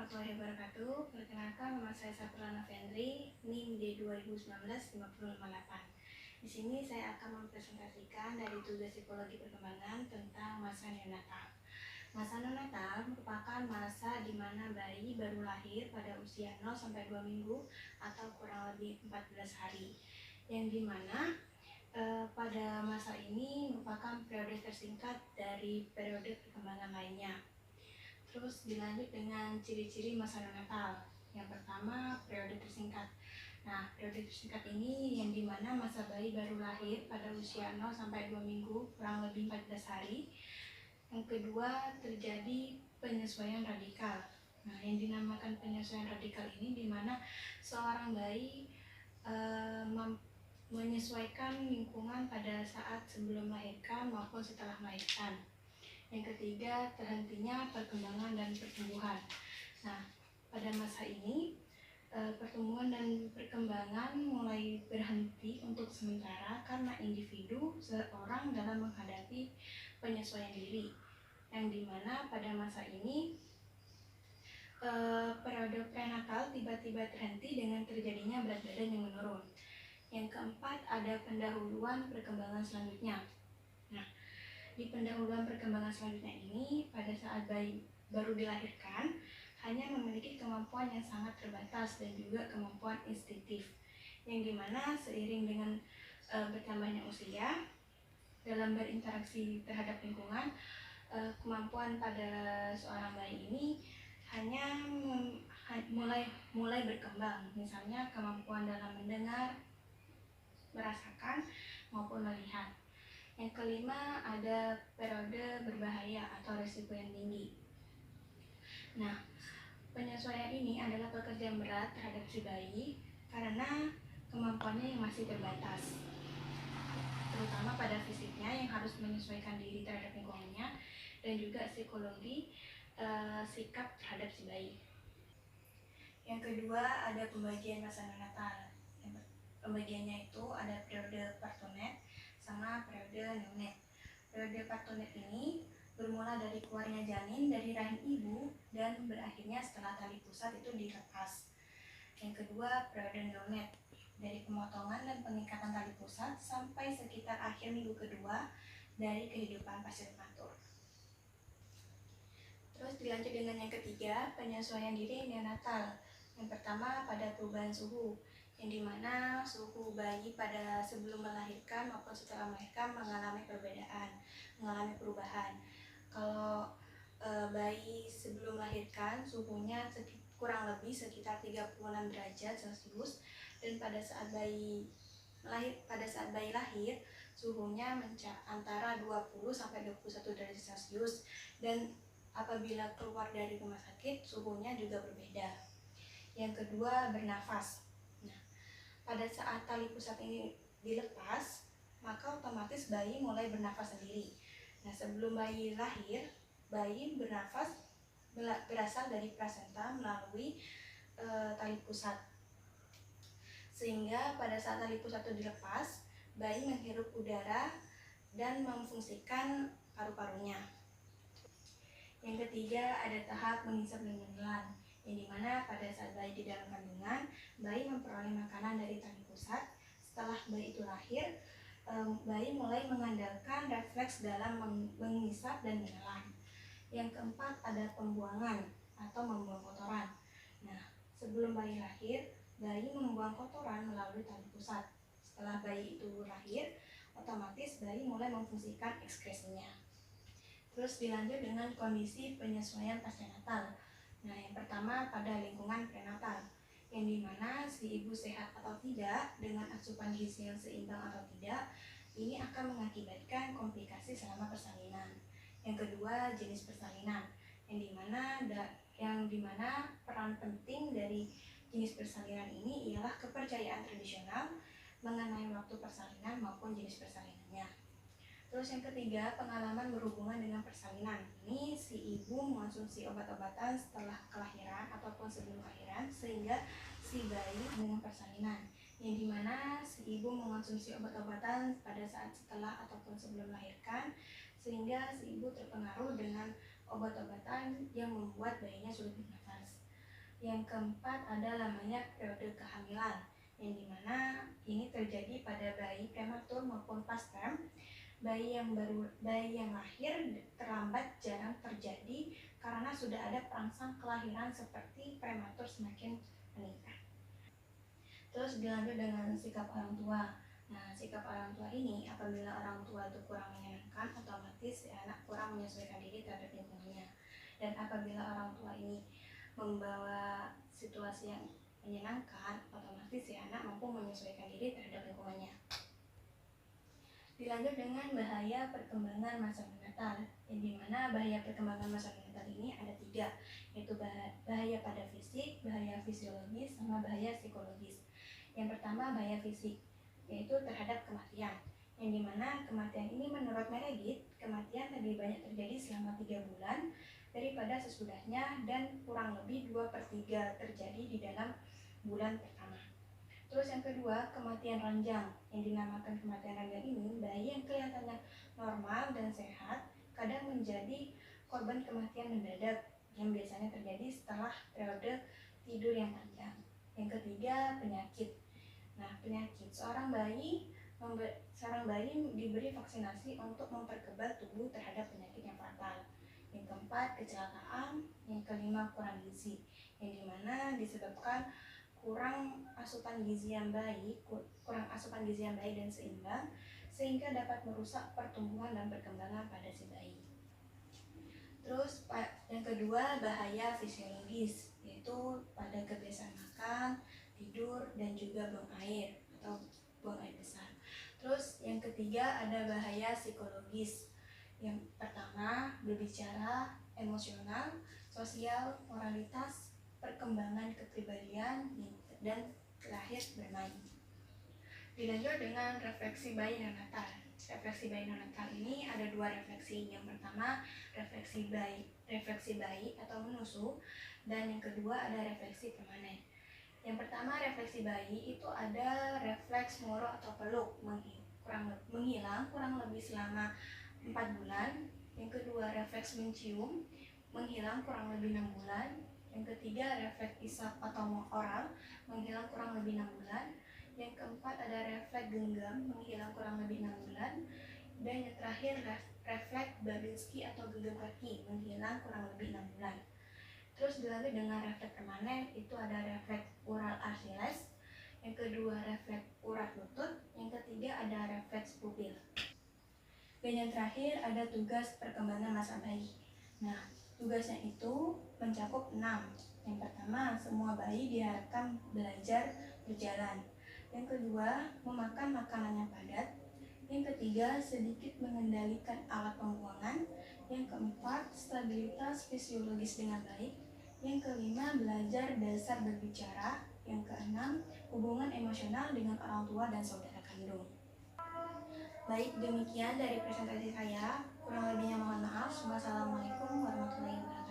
warahmatullahi wabarakatuh. Perkenalkan, nama saya Saprana Fendri, NIM D2019-5058. Di sini saya akan mempresentasikan dari tugas psikologi perkembangan tentang masa neonatal. Masa neonatal merupakan masa di mana bayi baru lahir pada usia 0-2 minggu atau kurang lebih 14 hari. Yang dimana pada masa ini merupakan periode tersingkat dari periode perkembangan lainnya. Terus dilanjut dengan ciri-ciri masa neonatal. Yang pertama, periode tersingkat. Nah, periode tersingkat ini yang dimana masa bayi baru lahir pada usia 0-2 minggu, kurang lebih 14 hari. Yang kedua, terjadi penyesuaian radikal. Nah, yang dinamakan penyesuaian radikal ini dimana seorang bayi menyesuaikan lingkungan pada saat sebelum melahirkan maupun setelah melahirkan. Yang ketiga, terhentinya perkembangan dan pertumbuhan. Nah, pada masa ini pertumbuhan dan perkembangan mulai berhenti untuk sementara karena individu seorang dalam menghadapi penyesuaian diri, yang dimana pada masa ini periode prenatal tiba-tiba terhenti dengan terjadinya berat badan yang menurun. Yang keempat, ada pendahuluan perkembangan selanjutnya. Nah, di pendahuluan perkembangan selanjutnya ini, pada saat bayi baru dilahirkan, hanya memiliki kemampuan yang sangat terbatas dan juga kemampuan instingtif, yang dimana seiring dengan bertambahnya usia dalam berinteraksi terhadap lingkungan, kemampuan pada seorang bayi ini hanya mulai berkembang, misalnya kemampuan dalam mendengar, merasakan, maupun melihat. Yang kelima, ada periode berbahaya atau risiko yang tinggi. Nah, penyesuaian ini adalah pekerjaan berat terhadap si bayi karena kemampuannya yang masih terbatas, terutama pada fisiknya yang harus menyesuaikan diri terhadap lingkungannya, dan juga psikologi sikap terhadap si bayi. Yang kedua, ada pembagian masa neonatal. Pembagiannya itu ada periode partonet sama periode neonat. Periode partonet ini bermula dari keluarnya janin dari rahim ibu dan berakhirnya setelah tali pusat itu dilepas. Yang kedua, periode neonat, dari pemotongan dan pengikatan tali pusat sampai sekitar akhir minggu kedua dari kehidupan pasien prematur. Terus dilanjut dengan yang ketiga, penyesuaian diri neonatal. Yang pertama, pada perubahan suhu, yang dimana suhu bayi pada sebelum melahirkan maupun setelah melahirkan mengalami perubahan. Kalau bayi sebelum melahirkan suhunya kurang lebih sekitar 36 derajat Celcius, dan pada saat bayi lahir suhunya antara 20-21 derajat Celcius, dan apabila keluar dari rumah sakit suhunya juga berbeda. Yang kedua, bernafas. Pada saat tali pusat ini dilepas, maka otomatis bayi mulai bernafas sendiri. Nah, sebelum bayi lahir, bayi bernafas berasal dari plasenta melalui tali pusat. Sehingga pada saat tali pusat itu dilepas, bayi menghirup udara dan memfungsikan paru-parunya. Yang ketiga, ada tahap mengisap dan menelan, yang dimana pada saat bayi di dalam kandungan, bayi memperoleh makanan dari tali pusat. Setelah bayi itu lahir, bayi mulai mengandalkan refleks dalam mengisap dan menelan. Yang keempat, ada pembuangan atau membuang kotoran. Nah, sebelum bayi lahir, bayi membuang kotoran melalui tali pusat. Setelah bayi itu lahir, otomatis bayi mulai memfungsikan ekskresinya. Terus dilanjut dengan kondisi penyesuaian pasca-natal. Nah, yang pertama pada lingkungan prenatal, yang dimana si ibu sehat atau tidak, dengan asupan gizi yang seimbang atau tidak, ini akan mengakibatkan komplikasi selama persalinan. Yang kedua, jenis persalinan, yang dimana peran penting dari jenis persalinan ini ialah kepercayaan tradisional mengenai waktu persalinan maupun jenis persalinannya. Terus yang ketiga, pengalaman berhubungan dengan persalinan. Ini si ibu mengonsumsi obat-obatan setelah kelahiran ataupun sebelum kelahiran, sehingga si bayi dengan persalinan, yang dimana si ibu mengonsumsi obat-obatan pada saat setelah ataupun sebelum melahirkan, sehingga si ibu terpengaruh dengan obat-obatan yang membuat bayinya sulit bernafas. Yang keempat ada namanya periode kehamilan, yang dimana ini terjadi pada bayi prematur maupun pas term. Bayi yang lahir terlambat jarang terjadi karena sudah ada perangsang kelahiran seperti prematur semakin meningkat. Terus dilanjut dengan sikap orang tua. Nah, sikap orang tua ini apabila orang tua itu kurang menyenangkan, otomatis si anak kurang menyesuaikan diri terhadap lingkungannya. Dan apabila orang tua ini membawa situasi yang menyenangkan, otomatis si anak mampu menyesuaikan diri terhadap lingkungannya. Dilanjut dengan bahaya perkembangan masa menatal, yang dimana bahaya perkembangan masa menatal ini ada 3, yaitu bahaya pada fisik, bahaya fisiologis, sama bahaya psikologis. Yang pertama bahaya fisik, yaitu terhadap kematian, yang dimana kematian ini menurut Meredith, kematian lebih banyak terjadi selama 3 bulan daripada sesudahnya, dan kurang lebih 2/3 terjadi di dalam bulan pertama. Terus yang kedua, kematian ranjang. Yang dinamakan kematian ranjang ini, bayi yang kelihatannya normal dan sehat kadang menjadi korban kematian mendadak yang biasanya terjadi setelah periode tidur yang panjang. Yang ketiga, penyakit. Nah, penyakit. Seorang bayi diberi vaksinasi untuk memperkebal tubuh terhadap penyakit yang fatal. Yang keempat, kecelakaan. Yang kelima, kurang gizi, yang dimana disebabkan kurang asupan gizi yang baik dan seimbang, sehingga dapat merusak pertumbuhan dan perkembangan pada si bayi. Terus yang kedua, bahaya fisiologis, yaitu pada kebiasaan makan, tidur, dan juga buang air atau buang air besar. Terus yang ketiga ada bahaya psikologis. Yang pertama, berbicara, emosional, sosial, moralitas, perkembangan kepribadian, dan terakhir bermain. Dilanjut dengan refleksi bayi neonatal. Refleksi bayi neonatal ini ada 2 refleksi. Yang pertama, refleksi bayi atau menusu, dan yang kedua ada refleksi permanen. Yang pertama, refleksi bayi itu ada refleks moro atau peluk, menghilang kurang lebih selama 4 bulan. Yang kedua, refleks mencium, menghilang kurang lebih 6 bulan. Yang ketiga, refleks isap atau oral, menghilang kurang lebih 6 bulan. Yang keempat ada refleks genggam, menghilang kurang lebih 6 bulan. Dan yang terakhir, refleks Babinski atau genggam kaki, menghilang kurang lebih 6 bulan. Terus dilanjut dengan refleks permanen, itu ada refleks oral Achilles. Yang kedua, refleks urat lutut. Yang ketiga ada refleks pupil. Dan yang terakhir ada tugas perkembangan masa bayi. Nah, tugasnya itu mencakup 6. Yang pertama, semua bayi diharapkan belajar berjalan. Yang kedua, memakan makanan yang padat. Yang ketiga, sedikit mengendalikan alat pembuangan. Yang keempat, stabilitas fisiologis dengan baik. Yang kelima, belajar dasar berbicara. Yang keenam, hubungan emosional dengan orang tua dan saudara kandung. Baik, demikian dari presentasi saya. Kurang lebihnya mohon maaf. Wassalamualaikum warahmatullahi wabarakatuh.